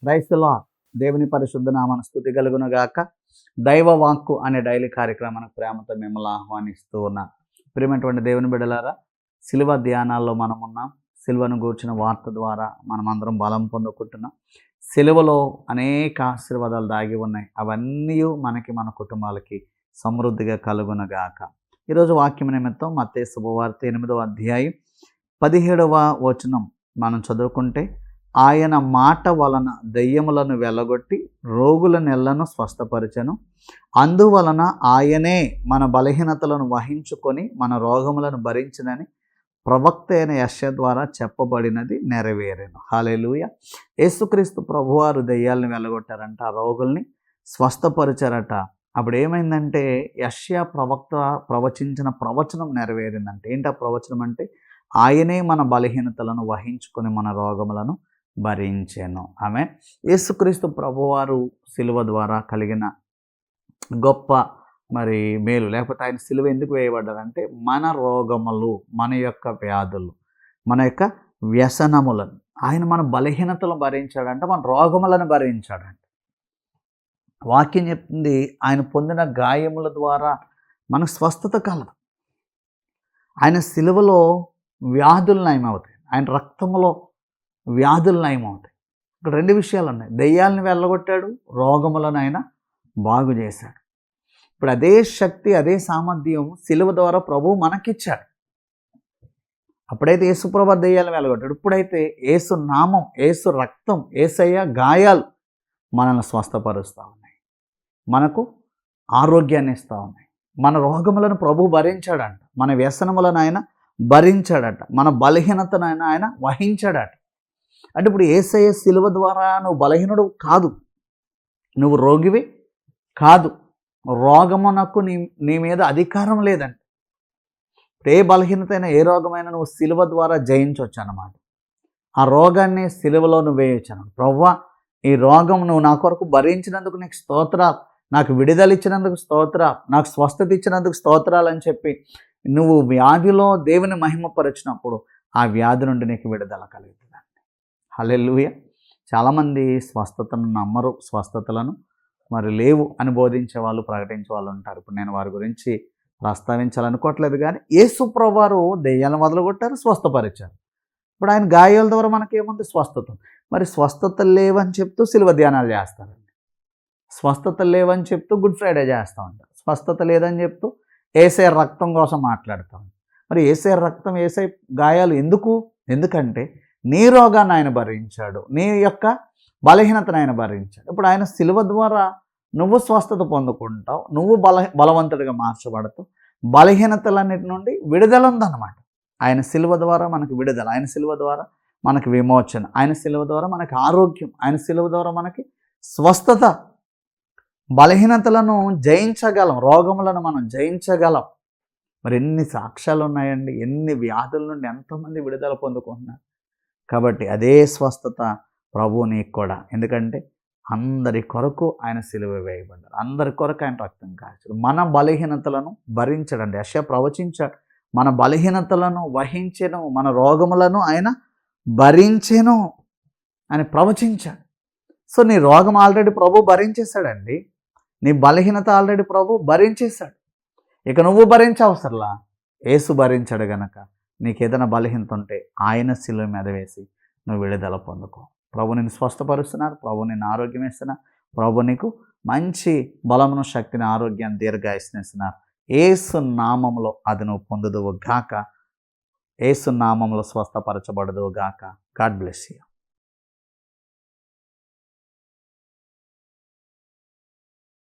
Praise the lord. దేవుని పరిశుద్ధ నామానికి స్తుతి కలుగును గాక. దైవ వాక్కు అనే డైలీ కార్యక్రమానికి ప్రేమతో మిమ్మల్ని ఆహ్వానిస్తూ ఉన్నాను. ప్రియమైనటువంటి దేవుని బిడ్డలారా, సిలువ ధ్యానాల్లో మనం ఉన్నాం. సిలువను గూర్చిన వార్త ద్వారా మనం అందరం బలం పొందుకుంటున్నాం. సిలువలో అనేక ఆశీర్వాదాలు దాగి ఉన్నాయి. అవన్నీ మనకి, మన కుటుంబాలకి సమృద్ధిగా కలుగును గాక. ఈరోజు వాక్యం నిమిత్తం మత్తయి శుభవార్త 8వ అధ్యాయం 17వ వచనం మనం చదువుకుంటే, ఆయన మాట వలన దెయ్యములను వెళ్ళగొట్టి రోగుల నెలను స్వస్థపరిచెను. అందువలన ఆయనే మన బలహీనతలను వహించుకొని మన రోగములను భరించినని ప్రవక్త అయిన యెషయా ద్వారా చెప్పబడినది నెరవేరెను. హల్లెలూయా. యేసుక్రీస్తు ప్రభువారు దెయ్యాలను వెళ్ళగొట్టారంట, ఆ రోగుల్ని స్వస్థపరిచారట. అప్పుడు ఏమైందంటే, యెషయా ప్రవక్త ప్రవచించిన ప్రవచనం నెరవేరిందంటే. ఏంటి ఆ ప్రవచనం అంటే, ఆయనే మన బలహీనతలను వహించుకొని మన రోగములను భరించెను. ఆమె యేసుక్రీస్తు ప్రభువారు సిలువ ద్వారా కలిగిన గొప్ప మేలు, లేకపోతే ఆయన సిలువ ఎందుకు వేయబడ్డారంటే, మన రోగములు, మన యొక్క వ్యాధులు, మన యొక్క వ్యసనములను, ఆయన మన బలహీనతలను భరించాడంట, మన రోగములను భరించాడంట. వాక్యం చెప్తుంది, ఆయన పొందిన గాయముల ద్వారా మనకు స్వస్థత కలదు. ఆయన సిలువలో వ్యాధులు నయమవుతాయి, ఆయన రక్తములో వ్యాధులు నయమవుతాయి. ఇక్కడ రెండు విషయాలు ఉన్నాయి. దెయ్యాలను వెళ్ళగొట్టాడు, రోగములను ఆయన బాగు చేశాడు. ఇప్పుడు అదే శక్తి, అదే సామర్థ్యం సిలువ ద్వారా ప్రభువు మనకిచ్చాడు. అప్పుడైతే యేసు ప్రభు దెయ్యాలను వెళ్ళగొట్టాడు. ఇప్పుడైతే యేసు నామం, యేసు రక్తం, యేసయ్య గాయాలు మనల్ని స్వస్థపరుస్తూ ఉన్నాయి, మనకు ఆరోగ్యాన్ని ఇస్తూ ఉన్నాయి. మన రోగములను ప్రభువు భరించాడంట, మన వ్యసనములను ఆయన భరించాడట, మన బలహీనతను ఆయన వహించాడట. అంటే ఇప్పుడు యేసయ్య సిలువ ద్వారా నువ్వు బలహీనుడు కాదు, నువ్వు రోగివి కాదు, రోగమునకు నీ మీద అధికారం లేదండి. ఏ బలహీనత అయినా, ఏ రోగమైనా నువ్వు సిలువ ద్వారా జయించవచ్చు అన్నమాట. ఆ రోగాన్ని సిలువలో నువ్వు వేయొచ్చు అన్నమాట. ప్రభువా, ఈ రోగం నువ్వు నా కొరకు భరించినందుకు నీకు స్తోత్రాలు, నాకు విడుదల ఇచ్చినందుకు స్తోత్రాలు, నాకు స్వస్థత ఇచ్చినందుకు స్తోత్రాలు అని చెప్పి నువ్వు వ్యాధిలో దేవుని మహిమపరిచినప్పుడు ఆ వ్యాధి నుండి నీకు విడుదల కలుగుతుందండి. హల్లెలూయా. చాలామంది స్వస్థతను నమ్మరు, స్వస్థతలను లేవు అని బోధించే వాళ్ళు, ప్రకటించే వాళ్ళు ఉంటారు. ఇప్పుడు నేను వారి గురించి ప్రస్తావించాలనుకోవట్లేదు, కానీ యేసు ప్రభువారు దెయ్యాలను మొదలుగొట్టారు, స్వస్థపరిచారు. ఇప్పుడు ఆయన గాయాల ద్వారా మనకేముంది? స్వస్థత. మరి స్వస్థత లేవని చెప్తూ సిలువ ధ్యానాలు చేస్తారండి, స్వస్థత లేవని చెప్తూ గుడ్ ఫ్రైడే చేస్తూ ఉంటారు, స్వస్థత లేదని చెప్తూ యేసయ్య రక్తం కోసం మాట్లాడుతూ ఉంటారు. మరి యేసయ్య రక్తం, యేసయ్య గాయాలు ఎందుకంటే నీ రోగాన్ని ఆయన భరించాడు, నీ యొక్క బలహీనతను ఆయన భరించాడు. ఇప్పుడు ఆయన సిలువ ద్వారా నువ్వు స్వస్థత పొందుకుంటావు, నువ్వు బలవంతుడిగా మార్చబడతావు, బలహీనతలన్నిటి నుండి విడుదల ఉందన్నమాట. ఆయన సిలువ ద్వారా మనకు విడుదల, ఆయన సిలువ ద్వారా మనకి విమోచన, ఆయన సిలువ ద్వారా మనకి ఆరోగ్యం, ఆయన సిలువ ద్వారా మనకి స్వస్థత. బలహీనతలను జయించగలం, రోగములను మనం జయించగలం. మరి ఎన్ని సాక్ష్యాలు ఉన్నాయండి, ఎన్ని వ్యాధుల నుండి ఎంతోమంది విడుదల పొందుకుంటున్నారు. కాబట్టి అదే స్వస్థత ప్రభువు నీకు కూడా. ఎందుకంటే అందరి కొరకు ఆయన సిలువ వేయబడ్డారు, అందరి కొరకు ఆయన రక్తం కాచాడు. మన బలహీనతలను భరించడండి. యెషయా ప్రవచించాడు, మన బలహీనతలను వహించెను, మన రోగములను ఆయన భరించెను అని ప్రవచించాడు. సో నీ రోగం ఆల్రెడీ ప్రభు భరించేశాడండి, నీ బలహీనత ఆల్రెడీ ప్రభు భరించేశాడు. ఇక నువ్వు భరించవసరలా, యేసు భరించాడు గనక నీకు ఏదైనా బలహీనత ఉంటే ఆయన సిలువ మీద వేసి నువ్వు విడుదల పొందుకో. ప్రభు నిన్ను స్వస్థపరుస్తున్నారు, ప్రభు నిన్ను ఆరోగ్యం ఇస్తున్నారు, ప్రభు నీకు మంచి బలమును, శక్తిని, ఆరోగ్యాన్ని, దీర్ఘాయుస్సుని ఇస్తున్నారు. యేసు నామములో అది నువ్వు పొందుదువు గాక, యేసు నామములో స్వస్థపరచబడదువు గాక. God bless you.